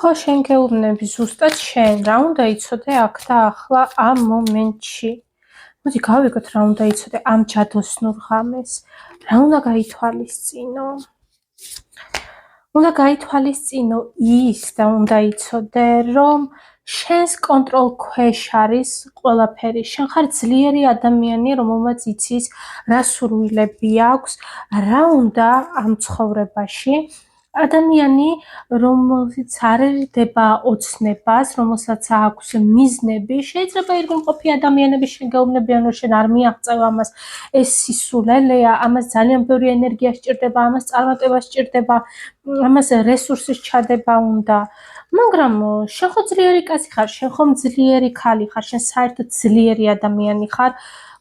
ხო, შენ გეუბნები ზუსტად შენ, რა უნდა იცოდე აქ და ახლა ამ მომენტში. მოდი გავიგოთ რა უნდა იცოდე ამ ჯადოსნურ ღამეს. რა უნდა გაითვალისწინო? უნდა გაითვალისწინო ის და უნდა იცოდე, რომ შენს კონტროლ ქვეშ არის ყველაფერი. შენ ხარ ძლიერი ადამიანი, რომელმაც იცის რა სურვილები აქვს, რა უნდა ამ ცხოვრებაში. ადამიანი, რომელიც არ ერდება ოცნებას, რომელსაც აქვს მიზნები, შეიძლება ირგვლივ ადამიანები შეგეუბნებიან, რომ შენ არ მიაღწევ ამას, ეს სისულელეა, ამას ძალიან ბევრი ენერგია სჭირდება, ამას წარმატება სჭირდება, ამას რესურსის ჩადება უნდა. მაგრამ შენ ხო ძლიერი კაცი ხარ, შენ ხომ ძლიერი ქალი ხარ, შენ საერთოდ ძლიერი ადამიანი ხარ.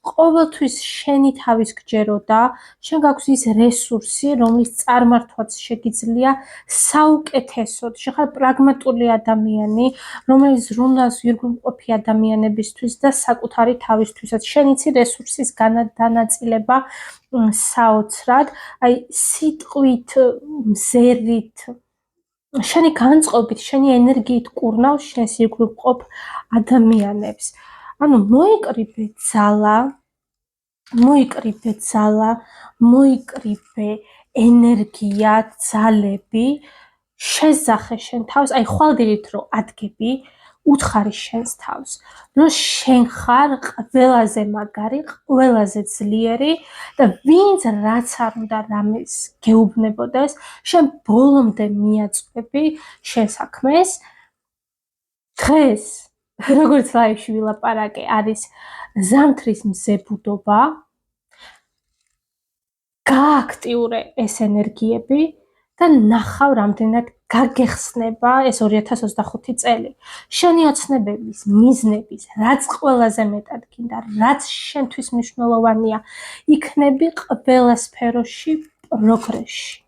ყოველთვის შენი თავის გჯერო და შენ გაქვს ის რესურსი, რომლის წარმართვაც შეგიძლია საუკეთესოდ. შენ ხარ პრაგმატული ადამიანი, რომელიც ზრუნავს ირგვლივ მყოფი ადამიანებისთვის და საკუთარი თავისთვისაც. შენ იცი რესურსის განაწილება საოცრად, აი სიტყვით, მზერით, შენი განწყობით, შენი ენერგიით კურნავს შენს ირგვლივ მყოფ ადამიანებს. ანუ მოიკრიბე ძალა, მოიკრიბე ენერგია, ძალები, შეძახე შენ თავს, აი ხვალდირით რომ ადგები, უთხარი შენს თავს, რომ შენ ხარ ყველაზე მაგარი, ყველაზე ძლიერი და ვინც რაც არ უნდა რამეს გეუბნებოდეს, შენ ბოლომდე მიაწვევი შენ საქმეს. დღეს როგორც ლაივში ვილაპარაკე, არის ზამთრის მზებუდობა, გააქტიურე ეს ენერგიები და ნახავ რამდენად გაგეხსნება ეს 2025 წელი. შენი ოცნებების, მიზნების, რაც ყველაზე მეტად გინდა, რაც შენთვის მნიშვნელოვანია, იქნები ყველა სფეროში პროგრესში.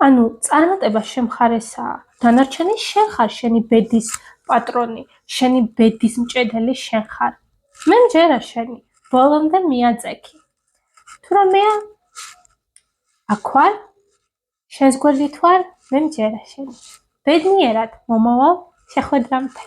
ანუ წარმატება შენ მხარესაა, დანარჩენი შენ ხარ, შენი ბედის პატრონი, შენი ბედის მჭედელი შენ ხარ. მე მჯერა შენი, ბოლომდე მიაწექი. თუ რამეა, აქ ვარ, შენს გვერდით ვარ, მე მჯერა შენი. ბედნიერად, მომავალ შეხვედრამდე.